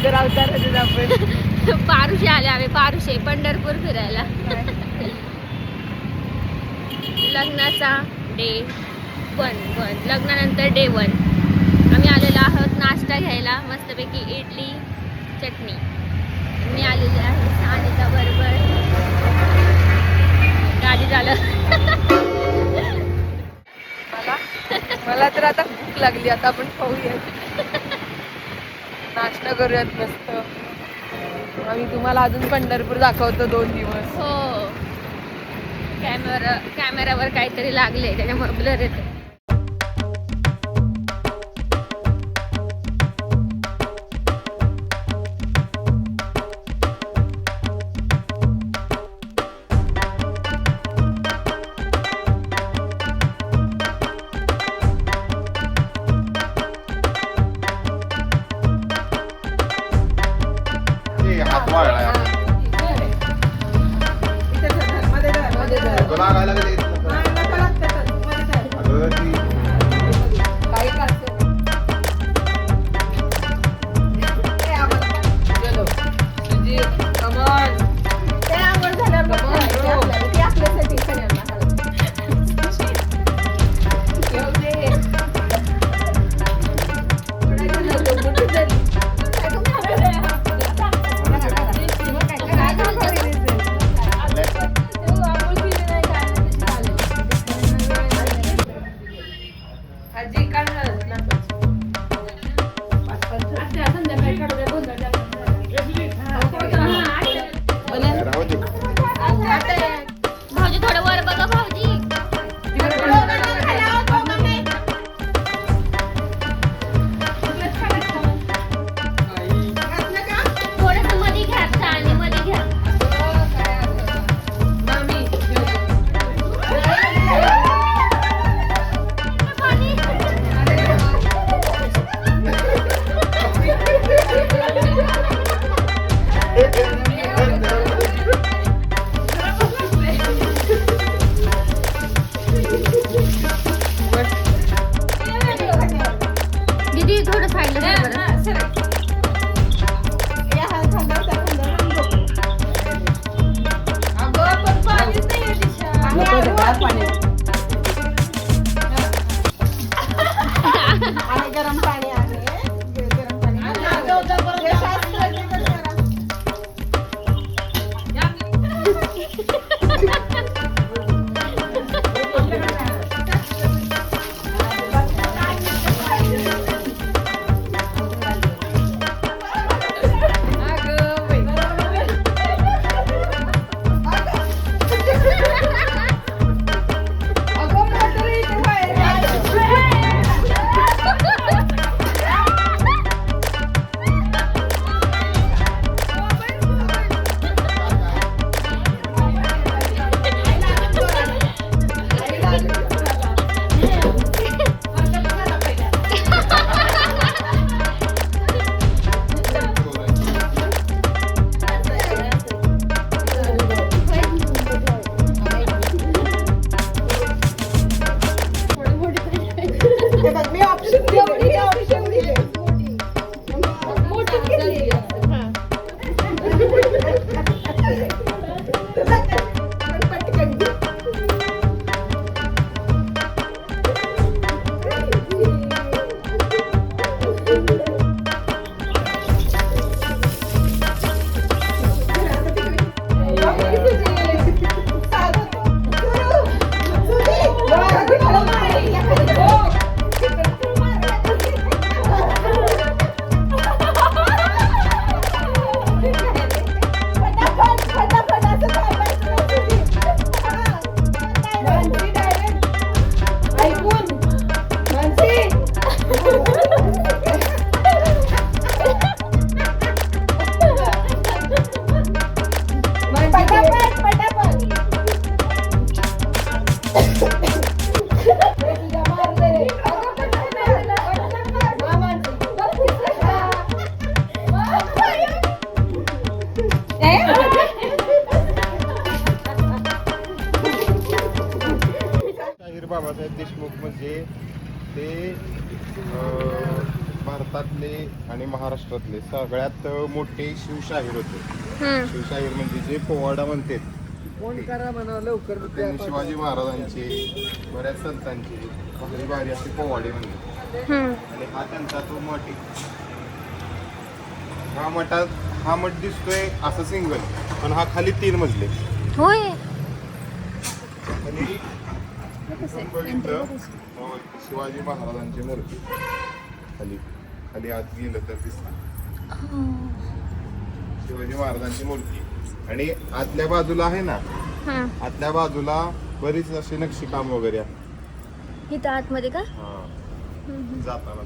सुंदर अवतार आपण पारुशे आले आम्ही पारुशे पंढरपूर फिरायला. लग्नाचा डे 1 लग्नानंतर डे 1 आम्ही आलेलो आहोत नाश्ता घ्यायला. मस्तपैकी इडली चटणी. मी आलेली आहे सानिका बरोबर. गाडी झालं. मला तर आता भूक लागली. आता आपण खाऊयात, नाश्ता करूयात मस्त. आम्ही तुम्हाला अजून पंढरपूर दाखवतो 2 दिवस. हो, कॅमेरावर काहीतरी लागले त्याच्यामुळे ब्लर येते. भाऊजी थोडं वर बघा भाऊजी. थोडस मध्ये घ्या आणि मध्ये घ्या. दीदी थोडं साईडला गरम पाणी आहे. बाबासाहेब देशमुख म्हणजे ते भारतातले आणि महाराष्ट्रातले सगळ्यात मोठे शिवशाहीर होते. शिवशाहीर म्हणजे जे पोवाडा म्हणते फोन करा म्हणा लवकर. त्यांनी शिवाजी महाराजांचे बऱ्याच संतांचे भारी भारी असे पोवाडे म्हणले. आणि हा त्यांचा तो मठ आहे. हा मठ दिसतोय असं सिंगल, पण हा खाली 3 मजले. होय. आणि बघितलं शिवाजी महाराजांची मूर्ती खाली खाली आत गेलं तर दिसत शिवाजी महाराजांची मूर्ती. आणि आतल्या बाजूला आहे ना, आतल्या बाजूला बरीच असे नक्षीकाम वगैरे आहे इथं आतमध्ये का? जाताना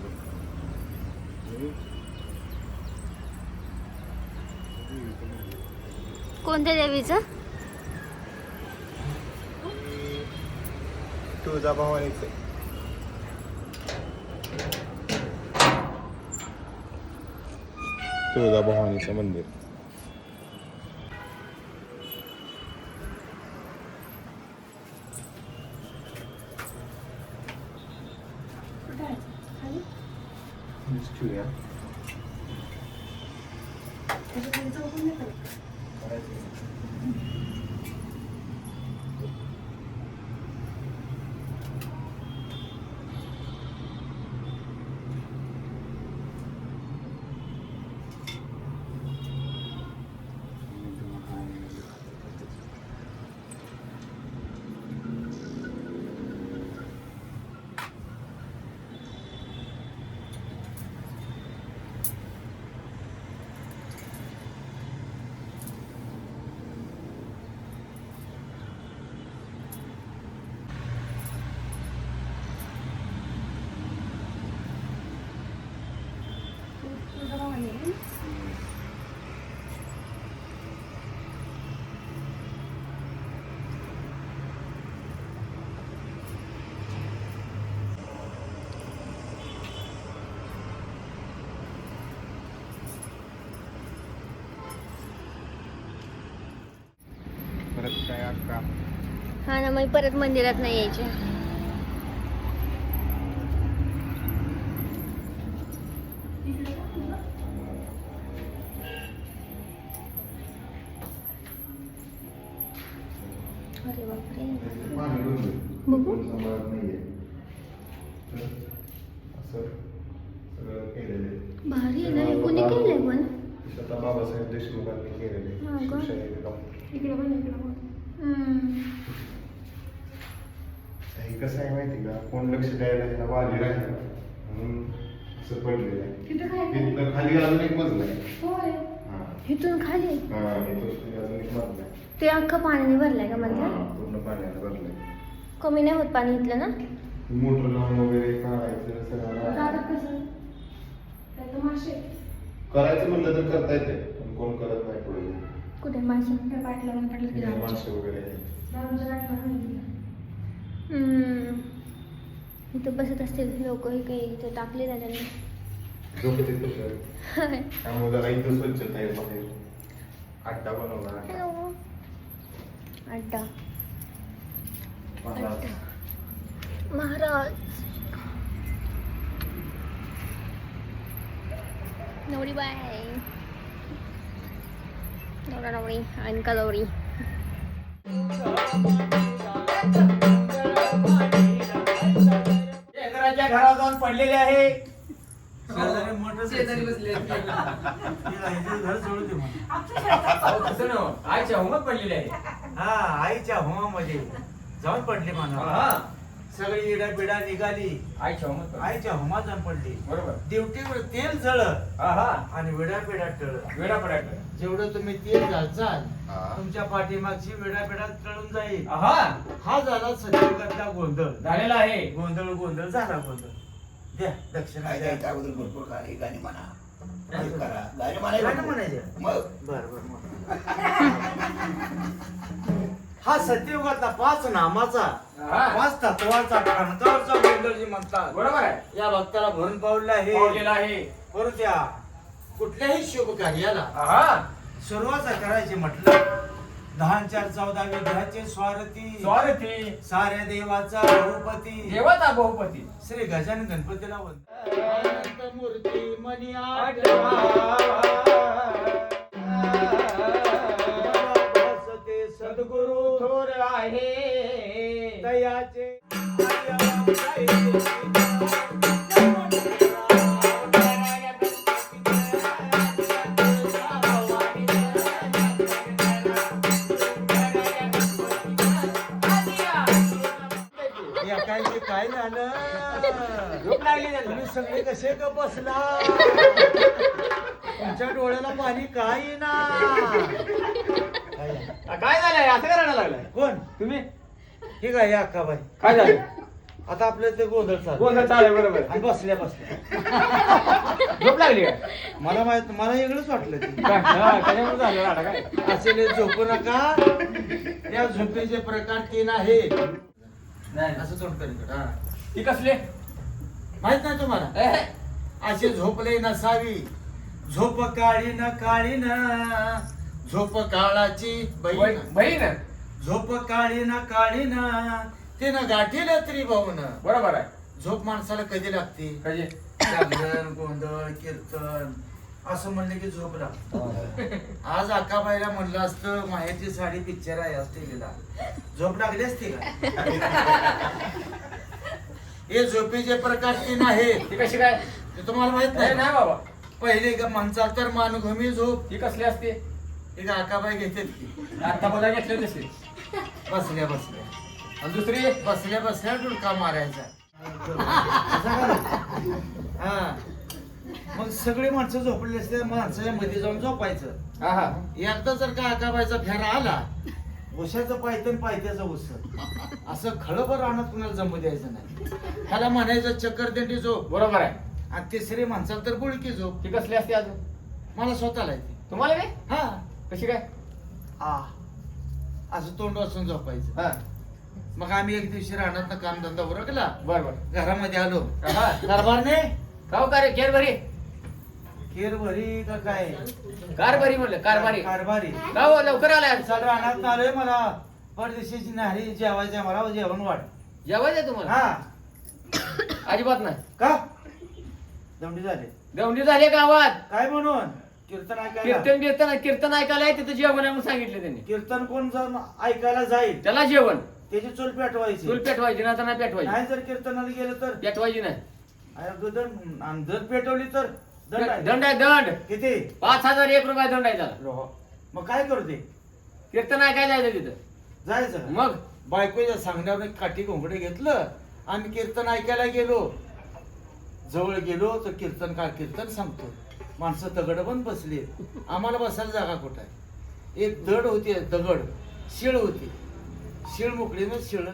कोणत्या देवीचं? तुळजाभवानीचं. तुळजाभवानीचं मंदिर. परत काय अक्का हा ना, मग परत मंदिरात नाही यायचे. अरे बापरे. बघू. भारी आहे ना, हे कोणी केलंय पण? बाबासाहेब देशमुखांनी केलेले. हे कसं आहे माहिती का, कोण लक्ष द्यायला ह्याला वाली राहिला म्हणून असं पडलेलं आहे. तिथनं खाली अजून एक मजला आहे. इथून खाली इथून अजून एक मजला आहे. ते अख्खं पाण्याने भरलंय का मधलं? पूर्ण पाण्याने भरलंय. कमी नाही होत पाणी इथलं ना? मोटर लावून वगैरे काढायचं सगळं करायचं म्हणलं तर करता येते, पण कोण करत नाही पुढे. कुठे मासे? मासे वगैरे इथं बसत असतील लोक. हे काही इथं टाकले ना त्यांनी. झोपते त्यामुळे जरा इथं स्वच्छता आहे. बाहेर अड्डा बनवला. अड्डा महाराज. नवरी बाय. नवरा नवरी आणि कलवरी. शेजाऱ्याच्या घरात जाऊन पडलेले आहे. शेजारी बसले. घर सोडू दे आईच्या होमात पडलेली आहे. हा, आईच्या होमामध्ये जाऊन पडली म्हणा. सगळी इडा पिडा निघाली. आईच्या होमात आईच्या होमात जाऊन पडली. बरोबर. दिवटीवर तेल जळत आणि विडा पिडा टळत. वेडा पडायचं. जेवढं तुम्ही तेल घालचाल तुमच्या पाठीमागची विडा पिडा टळून जाईल. हा झाला सत्ययुगातला गोंधळ झालेला आहे. गोंधळ झाला गोंधळ. द्या दक्षिणा द्या. त्याबद्दल भरपूर काही गाणी म्हणा. गाणी गाणं म्हणायचं. मग बर. हा सत्ययुगातला 5 नामाचा 5 तत्वाचा कणकावरचा गोंधळ जे म्हणतात. बरोबर आहे. या भक्ताला भरून पावलेला पावलेला आहे. आहे. परंतु त्या कुठल्याही शुभ कार्याला आहा. सुरुवात करायची म्हटलं दहा चार 14 विद्याचे स्वारथी स्वारथी साऱ्या देवाचा बहुपती देवाचा बहुपती श्री गजानन गणपतीला वंदन. अनंत मूर्ती मनी भासते सद्गुरु थोर आहे दयाचे काय झालं झोप लागली त्यांना. तुम्ही सगळे कसे ग बसला तुमच्या डोळ्याला पाणी काय ना काय झालंय असं करायला लागलाय कोण तुम्ही ठीक आहे अक्का बाई काय झालं आता आपलं ते गोंधळ चालू गोंधळ चालू बरोबर आणि बसल्या बसल्या झोप लागली का मला माहित मला वेगळंच वाटलं ते काय? हा, त्याच्यामुळे झालं आता काय असे झोपू नका त्या झोपेचे प्रकार 3 आहेत नाही असं तोंड करीत हा ती कसले माहित नाही तुम्हाला असे झोपले नसावी झोप काळी न झोप काळाची बहीण बहीण झोप काळी न तिनं गाठील त्रिभुवन. बरोबर आहे झोप माणसाला कधी लागते कधी जागरण गोंधळ कीर्तन असं म्हणलं की झोप लागते. आज अक्काबाईला म्हणलं असतं माहेरची साडी पिक्चर आहे आज टीव्हीला झोप लागली असते का हे झोपेचे प्रकार 3 आहेत ती कशी काय ते तुम्हाला माहित नाही नाही नाही बाबा पहिले का माणसा तर मानभूमी झोप ती कसली असते एक अक्काबाई घेतात की आता बघा घेतले तशी बसल्या बसल्या आणि दुसरी बसल्या डुलका मारायचा हा मग सगळी माणसं झोपलेली असते माणसाच्या मध्ये जाऊन झोपायचं. हा हा एकदा जर का अकाबाईचा फेरा आला उशाचं पायतन पायथ्याचं उस असं खळभर राहण्यात कुणाला जमू द्यायचं नाही. ह्याला म्हणायचं चक्करदंडी झोप बरोबर आहे आणि तिसरी माणसाला तर बुळकी झोप. ती कसली असते अजून मला स्वतःला येते. तुम्हाला काय हा कशी काय असं तोंड वाचून झोपायचं. हा मग आम्ही एक दिवशी राहण्यात कामधंदा उरकला बरोबर घरामध्ये आलो हा कारभारने काव का रे केर बरी खीर भरी का काय कारभारी म्हणलं कारभारी कारभारी काव लवकर आलाय चाल राहण्यात आलोय मला परदेशीची नारी जेवायचं मला जेवण वाढ जेवायचं तुम्हाला हा अजिबात नाही का दमडी झाले दौंडी झाली गावात काय म्हणून कीर्तन ऐकायला कीर्तन ऐकायला आहे तिथं जेवण आहे म्हणून सांगितलं त्यांनी कीर्तन कोण जर ऐकायला जाईल त्याला जेवण त्याची चूल पेटवायची चूल पेटवायची ना तर नाही पेटवायची नाही जर कीर्तनाला गेलं तर पेटवायची नाही दंड आणि जर पेटवली तर दंड आहे. दंड आहे दंड किती 5,001 रुपये दंड आहे त्याला मग काय करू ते कीर्तन ऐकायला जायचं तिथं जायचं का? मग बायकोच्या सांगण्यावर काठी घोंगडे घेतलं आणि कीर्तन ऐकायला गेलो. जवळ गेलो तर कीर्तन सांगतो. माणसं दगड पण बसली. आम्हाला बसायला जागा कुठं आहे. एक दड होती दगड शिळ होती. शिळ मोकळी मग शिळ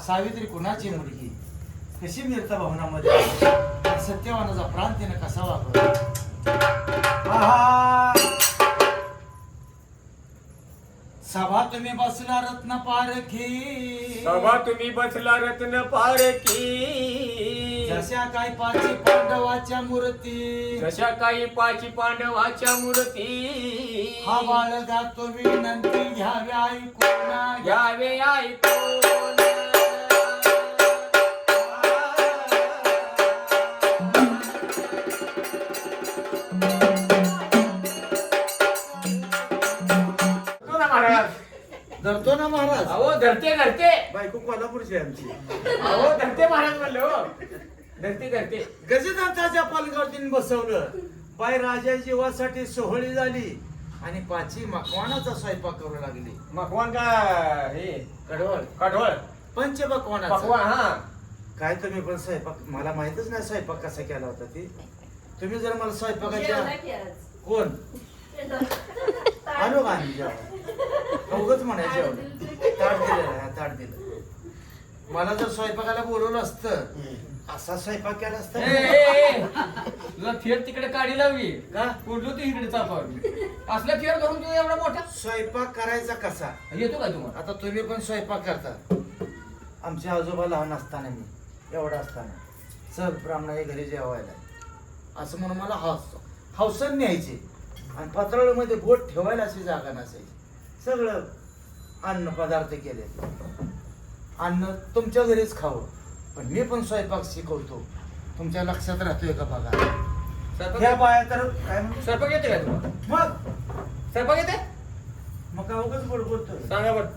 सावित्री कुणाची मुलगी कशी मिळता भवनामध्ये सत्यवानाचा प्राण तिने कसा वापरला. सभा तुम्ही बसला रत्न पारखी सभा तुम्ही बसला रत्न पारखी जशा काय पाची पांडवाच्या मूर्ती जशा काही पाची पांडवाच्या मूर्ती हा बाळगा तो विनंती घ्यावे ऐकून घ्यावे ऐकून धरतो ना महाराज. अहो धरते धरते बायको कोल्हापूरची आहे आमची. अहो धरते महाराज म्हणलं हो धरते गजनाथाच्या पालगावतीने बसवलं. बाई राजा जीवासाठी सोहळी झाली आणि पाची मकवानाचा स्वयंपाक करू लागली. मकवान का हे कडवळ कठोळ पंचमकवानाचा. पकवान हा काय तुम्ही पण स्वयंपाक मला माहितच नाही स्वयंपाक कसा केला होता ते. तुम्ही जर मला स्वयंपाकाच्या कोण आलो का आम्ही जेव्हा उगच म्हणायचं ताट दिलं ताट दिलं. मला जर स्वयंपाकाला बोलवलं असतं असा स्वयंपाक केला असता. तुला थिअर तिकडे काढी लावली का कुठलो तू इकडे चापावली असला थिअर करून तू एवढा मोठा स्वयंपाक करायचा कसा येतो का तुम्हाला आता तुम्ही पण स्वयंपाक करता. आमचे आजोबा लहान असताना मी एवढा असताना चल ब्राह्मणाच्या घरी जेवायला असं म्हणून मला हौसन न्यायचे. आणि पत्रावळीमध्ये बोट ठेवायला अशी जागा नसायची. सगळं अन्न पदार्थ केले. अन्न तुमच्या घरीच खावं, पण मी पण स्वयंपाक शिकवतो. तुमच्या लक्षात राहतोय का बघा. ह्या बाया तर काय म्हणतो, स्वयंपाक येते का तुम्हाला? मग स्वयंपाक येते? मग का उगाच बोल बोलतोय. सांगा बरं.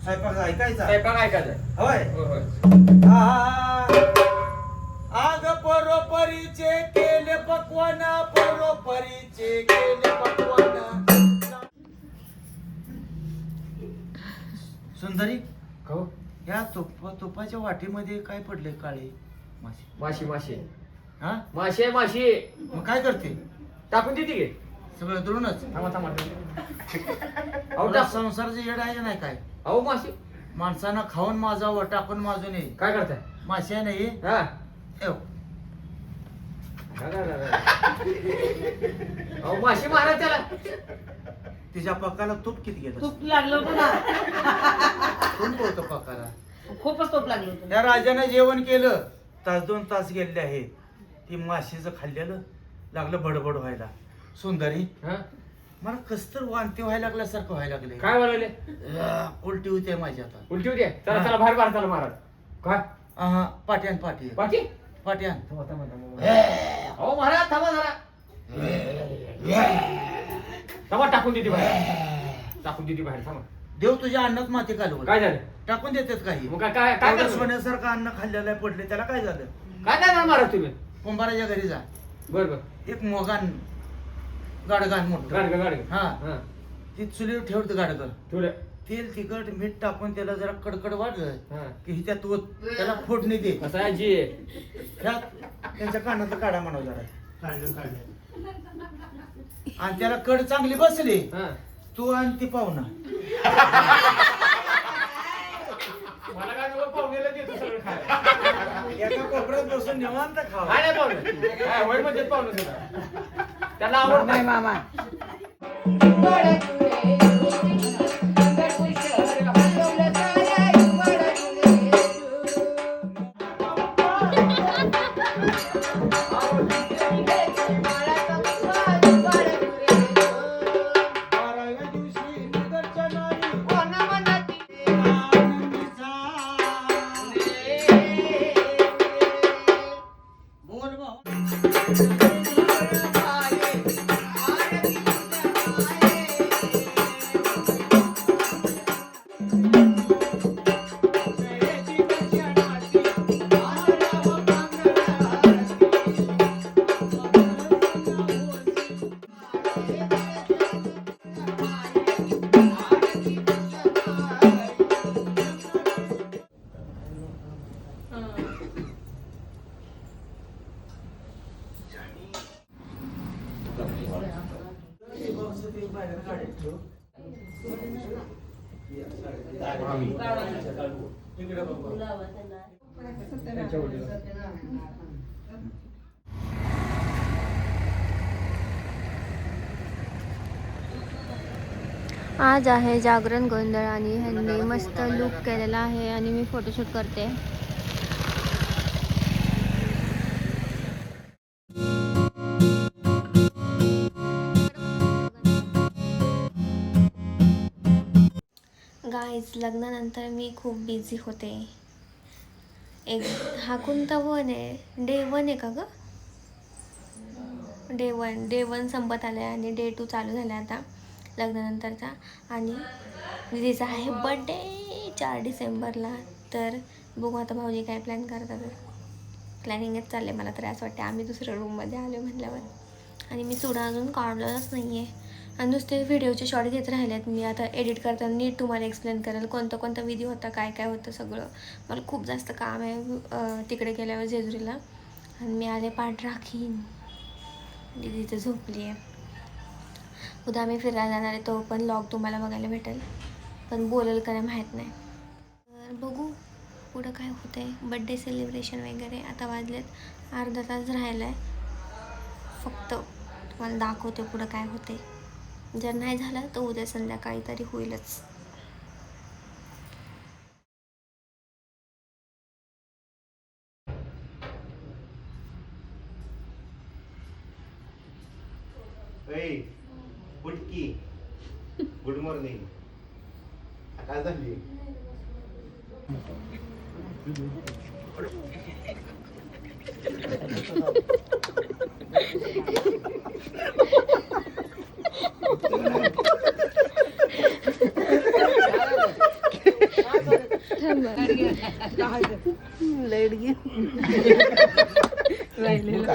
स्वयंपाक ऐकायचा स्वयंपाक ऐकायचा. होय. होय होय. आग परोपरीचे केले पक्वान, परोपरीचे केले पक्वान. सुंदरी खाऊ. या तुपाच्या वाटीमध्ये काय पडले काळे मासे. माशी माशी हा माशी आहे माशी. मग काय करते, टाकून देते की. सगळं दुरूनच. थांबा थांबा अहो आपला टाक. संसाराचं येड आहे का नाही काय. अहो माशी माणसानं खाऊन माजावं, टाकून माजू नये. काय करताय? मासे नाही हा एव. अहो माशी मारा त्याला. तिच्या पक्काला तूप किती घेत तूप लागलं होतं ना, कोण बोलतो पक्काला. खूपच तूप लागलं होतं. त्या राजाने जेवण केलं, तास 2 तास गेलेले आहे. ती माशीचं खाल्लेलं लागलं बडबड व्हायला. सुंदरी हा? मला कसतर वांती व्हायला लागल्यासारखं व्हायला लागले. काय बोलवले? उलटी होते माझी आता. उलटी होती? चला चला बाहेर बाहेर चला महाराज. काय पाट्यान पाटी पाठी? पाट्यान. थांबा थांबा थांबा. अहो महाराज थांबा जरा. थांबा टाकून देते बाहेर. टाकून देते बाहेर थांबा. देव तुझ्या अन्नात माती घालवत. काय झालं? टाकून देतात काही. मग काय काय काय एवढं करतो? सोन्यासारखं अन्न खाल्लेलं आहे, पडले त्याला काय झालं. काय करणार महाराज तुम्ही? कुंभाराच्या घरी जा, बर बर. एक मोगान गाडगान मोठं. गाडगं गाडगं. हा हा ती चुलीवर ठेवत गाडगं. ठेवलं. तेल तिखट मीठ टाकून त्याला जरा कडकड वाढलं हा. की ही त्यात ओत, त्याला फोडणी दे. कसं आहे जी? त्यांच्या कानातलं काढा म्हणा जरा. आणि त्याला कड चांगली बसली, हा. तू आणि ती पाहुणा. मला काय नको पाहुणेला देतो सगळं खायला. एका कोपऱ्यात बसून निवांत खावा. काय नाही पाहुणे. काय होय म्हणजे पाहुणे सुद्धा. त्याला आवडत नाही मामा. बाराव्या दिवशी निदर्शनारी आनंदीचा. बोल भाऊ. आज आहे जागरण गोंधळ आणि ह्यांनी मस्त लुक केलेला आहे आणि मी फोटोशूट करते. गाईज लग्नानंतर मी खूप बिझी होते. हा कोणता 1 आहे? डे 1 आहे का ग? डे 1 संपत आलं आहे आणि डे 2 चालू झाला आता लग्नानंतरचा. आणि दिदीचा आहे बड्डे 4 डिसेंबरला. तर बघू आता भाऊजी काय प्लॅन करतात. प्लॅनिंगच चाललं आहे. मला तर असं वाटतं आम्ही दुसऱ्या रूममध्ये आलो म्हटल्यावर. आणि मी चुडा अजून काढलेलाच नाही आहे. आणि नुसते व्हिडिओचे शॉर्ट घेत राहिले आहेत. मी आता एडिट करताना नीट तुम्हाला एक्सप्लेन करेल कोणता विधी होता, काय काय होतं सगळं. मला खूप जास्त काम आहे तिकडे गेल्यावर जेजुरीला. आणि मी आले पाठ राखीन. दीदी तर झोपली आहे. उद्या आम्ही फिरायला जाणार आहे, तो पण लॉग तुम्हाला बघायला भेटेल. पण बोलेल का नाही माहीत नाही. तर बघू पुढं काय होतं आहे. बड्डे सेलिब्रेशन वगैरे आता वाजलेत अर्धा तास राहिला आहे फक्त. तुम्हाला दाखवते पुढं काय होते. जर नाही झालं तर उद्या संध्याकाळी तरी होईलच. मॉर्निंग. काय झाली? लाईट घे. राहिलेलं.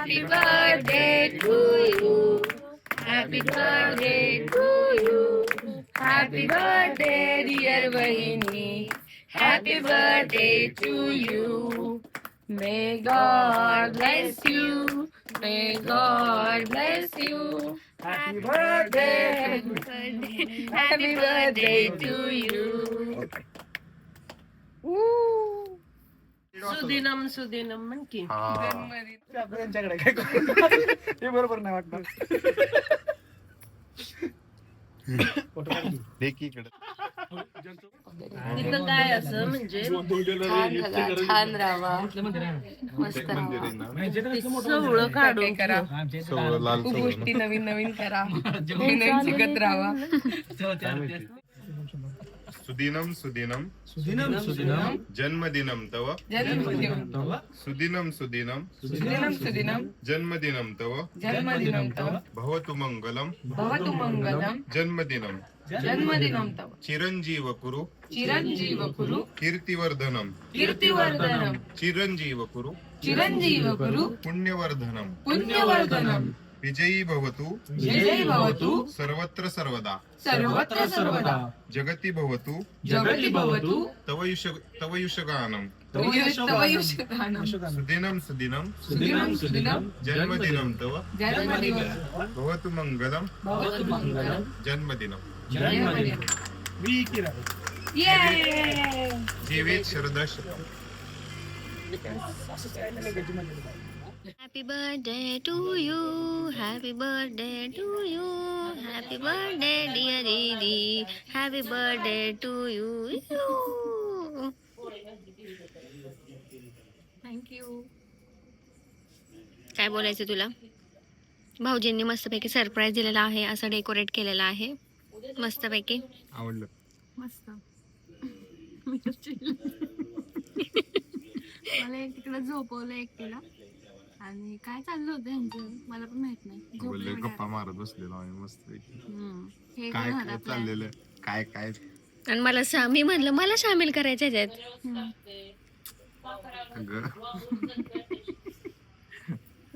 Happy birthday to you. Happy birthday to you. Happy birthday dear Vahini. Happy birthday to you. May God bless you. May God bless you. Happy birthday. Happy birthday to you. सुदिनम सुदिनम म्हण की. यांच्याकडे काय करू? ते बरोबर नाही वाटणार. तिथं काय असं म्हणजे छान जगा, छान राहावा, मस्त राहावा, सवळं काढून करा, खूप गोष्टी नवीन नवीन करा, नवीन शिकत राहावा. सुदिनम सुदिनम सुदिनम सुदिनम जन्मदिनम तव. जन्मदिनम सुदिनम सुदिनम सुदिनम सुदिनम जन्मदिनम तव. जन्मदिनम तव. भवतु मंगलम भवतु मंगलम जन्मदिनम. जन्मदिनम तव. चिरंजीव कुरु चिरंजीव कुरु कीर्तिवर्धनम. कीर्तिवर्धनम. चिरंजीव कुरु चिरंजीव कुरु पुण्यवर्धनम. पुण्यवर्धनम. विजयी भवतु विजयी भवतु सर्वत्र सर्वदा. सर्वत्र सर्वदा. जगति भवतु जगति भवतु तव युषगानम. तव यशगानम. सुदिनम सुदिनम सुदिनम सुदिनम जन्मदिनम तव. जन्मदिनम भवतु मंगलम भवतु मंगलम जन्मदिनम. जन्मदिनम. मी किरा. ये जीवित शरदशतम. Happy birthday to you. Happy birthday to you. Happy birthday dear Didi. Happy birthday to you. Thank you. काय बोलायचं तुला? भाऊजींनी मस्तपैकी सरप्राईज दिलेला आहे, असं डेकोरेट केलेलं आहे मस्तपैकी. आवडलं. मस्त. मला एक तिकडे झोपवलं एकटीला आणि काय चाललं होतं यांचं मला पण माहित नाही. बोलले गप्पा मारत बसलेलो आम्ही मस्त. हे काय काय काय झालं चाललेलं काय काय. आणि मला मी म्हणलं मला सामील करायचं ह्याच्यात. अगं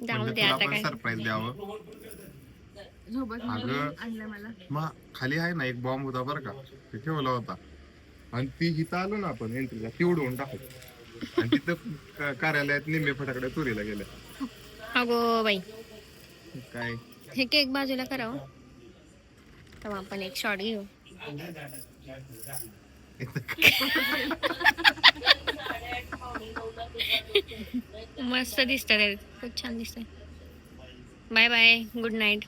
जाऊ म्हणजे दे तुला आता पण काय. सरप्राईज द्यावं. झोपत अगं आणलं मला. मग खाली आहे ना एक बॉम्ब होता बरं का, ते ठेवला होता आणि ती हिथं आलो ना आपण एंट्रीला ती उडवून टाकायची आणि तिथं कार्यालयात निम्मे फटाकडे चोरीला गेल्या. अगो बाई, काय हे केक बाजूला करावं तेव्हा आपण एक शॉट घेऊ. मस्त दिसत, खूप छान दिसतंय. Bye bye, good night.